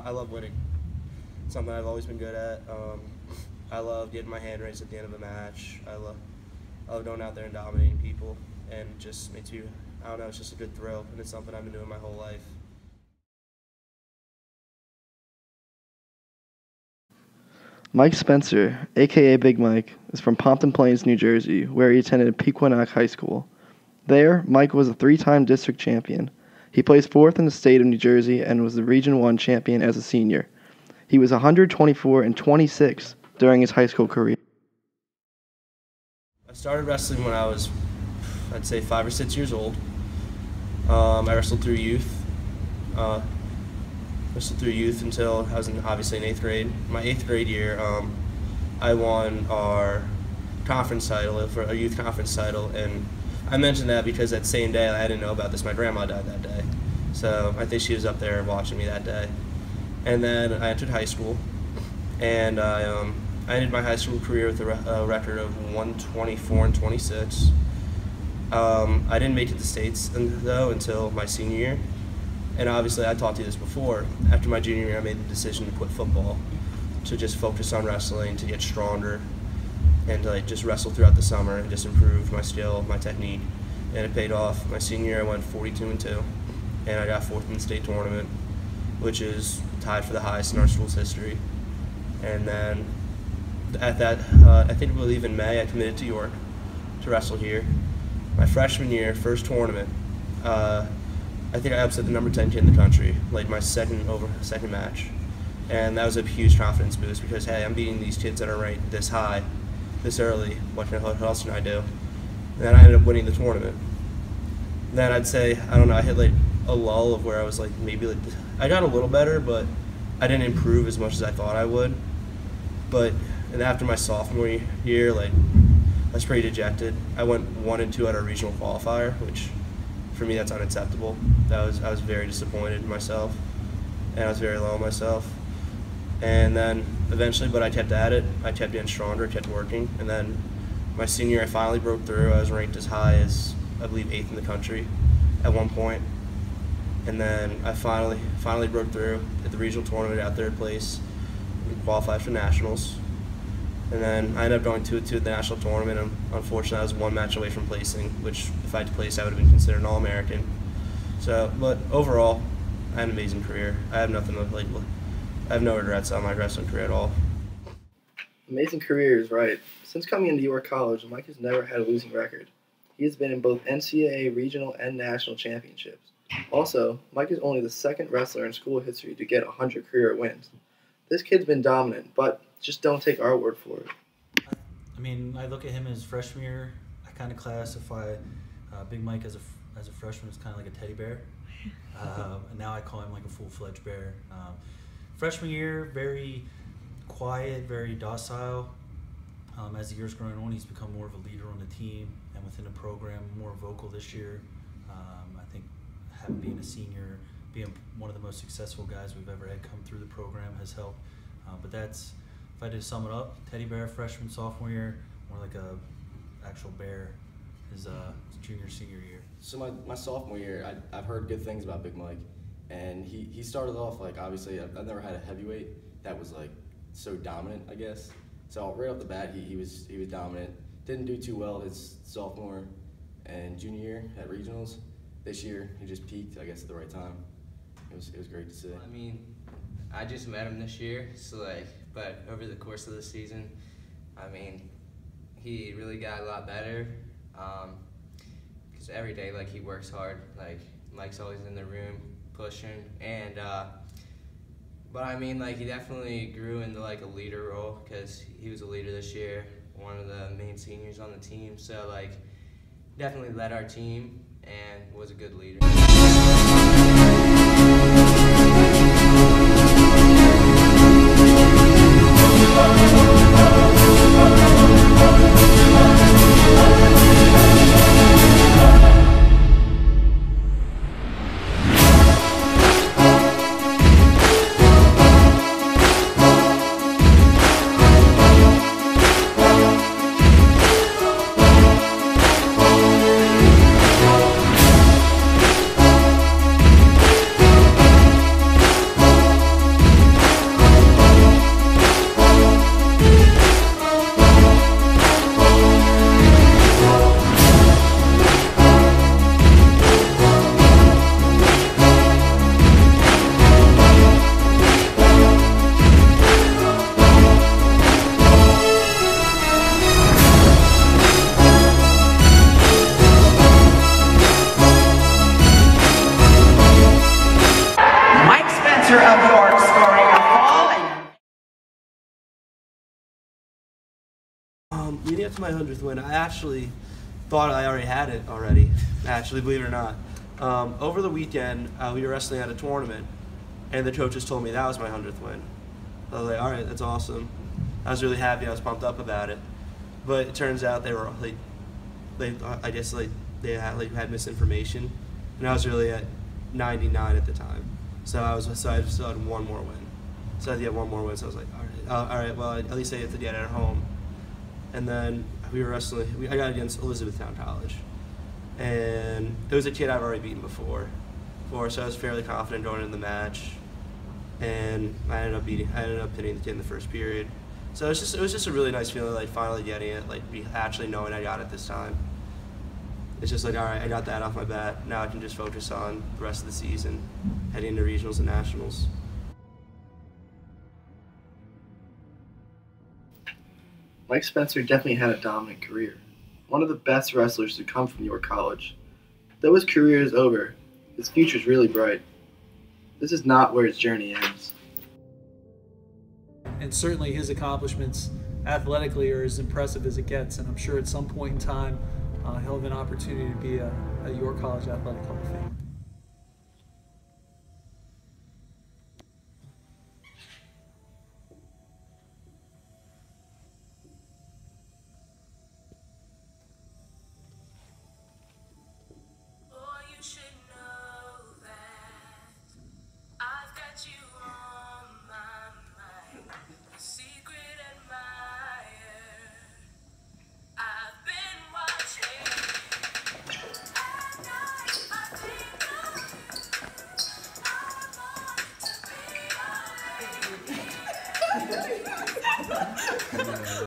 I love winning. It's something I've always been good at. I love getting my hand raised at the end of a match. I love going out there and dominating people, and it just makes you, I don't know, it's just a good thrill, and it's something I've been doing my whole life. Mike Spencer, a.k.a. Big Mike, is from Pompton Plains, New Jersey, where he attended Pequannock High School. There, Mike was a 3-time district champion. He placed 4th in the state of New Jersey and was the Region 1 champion as a senior. He was 124 and 26 during his high school career. I started wrestling when I was, I'd say, 5 or 6 years old. I wrestled through youth. Until I was obviously in 8th grade. My 8th grade year, I won our conference title, for a youth conference title, and I mentioned that because that same day, I didn't know about this, my grandma died that day. So I think she was up there watching me that day. And then I entered high school, and I ended my high school career with a record of 124 and 26. I didn't make it to the States, though, until my senior year. And obviously, I taught you this before. After my junior year, I made the decision to quit football, to just focus on wrestling, to get stronger, and to just wrestle throughout the summer and just improve my skill, my technique. And it paid off. My senior year, I went 42-2, and I got 4th in the state tournament, which is tied for the highest in our school's history. And then at that, I believe in May, I committed to York to wrestle here. My freshman year, first tournament, I think I upset the number 10 kid in the country, like my second match. And that was a huge confidence boost because, hey, I'm beating these kids that are ranked this high, this early. What else can I do? And then I ended up winning the tournament. Then I'd say, I don't know, I hit like a lull of where I was like, maybe like, I got a little better, but I didn't improve as much as I thought I would. And after my sophomore year, like, I was pretty dejected. I went 1-2 at our regional qualifier, which for me, that's unacceptable. I was very disappointed in myself, and I was very low on myself. And then eventually, but I kept at it. I kept getting stronger, kept working. And then my senior year, I finally broke through. I was ranked as high as, I believe, 8th in the country at one point. And then I finally broke through at the regional tournament at 3rd place, and qualified for nationals. And then I ended up going 2-2 at the national tournament, and unfortunately I was 1 match away from placing, which if I had placed, I would have been considered an All-American. So, but overall, I had an amazing career. I have nothing to, I have no regrets on my wrestling career at all. Amazing career is right. Since coming into York College, Mike has never had a losing record. He has been in both NCAA regional and national championships. Also, Mike is only the 2nd wrestler in school history to get 100 career wins. This kid's been dominant, but just don't take our word for it. I mean, I look at him as freshman year. I kind of classify Big Mike as a freshman as kind of like a teddy bear. And now I call him like a full-fledged bear. Freshman year, very quiet, very docile. As the year's growing on, he's become more of a leader on the team and within the program, more vocal this year. I think being a senior, being one of the most successful guys we've ever had come through the program has helped. But that's, if I had to sum it up, teddy bear freshman, sophomore year, more like a actual bear his junior, senior year. So my sophomore year, I've heard good things about Big Mike, and he started off like, obviously I've never had a heavyweight that was like so dominant, I guess. So right off the bat, he was dominant. Didn't do too well his sophomore and junior year at regionals. This year, he just peaked, I guess, at the right time. It was great to see. I mean, I just met him this year, so but over the course of the season, I mean, he really got a lot better. Because every day, he works hard. Mike's always in the room pushing, and but I mean, he definitely grew into a leader role because he was a leader this year, one of the main seniors on the team. So definitely led our team and was a good leader. get to my 100th win, I actually thought I already had it already, actually, believe it or not. Over the weekend, we were wrestling at a tournament, and the coaches told me that was my 100th win. I was like, all right, that's awesome. I was really happy. I was pumped up about it. But it turns out they were, I guess, they had misinformation, and I was really at 99 at the time. So I still had one more win. So I had to get one more win. So I was like, all right, well, at least I get to get it at home. And then we were wrestling. I got against Elizabethtown College, and it was a kid I've already beaten before, so I was fairly confident going into the match. And I ended up pinning the kid in the first period. So it was just a really nice feeling, like finally getting it, like actually knowing I got it this time. It's just like, all right, I got that off my bat. Now I can just focus on the rest of the season, heading into regionals and nationals. Mike Spencer definitely had a dominant career. One of the best wrestlers to come from York College. Though his career is over, his future is really bright. This is not where his journey ends. And certainly his accomplishments athletically are as impressive as it gets, and I'm sure at some point in time he'll have an opportunity to be a York College Athletic Hall of Famer.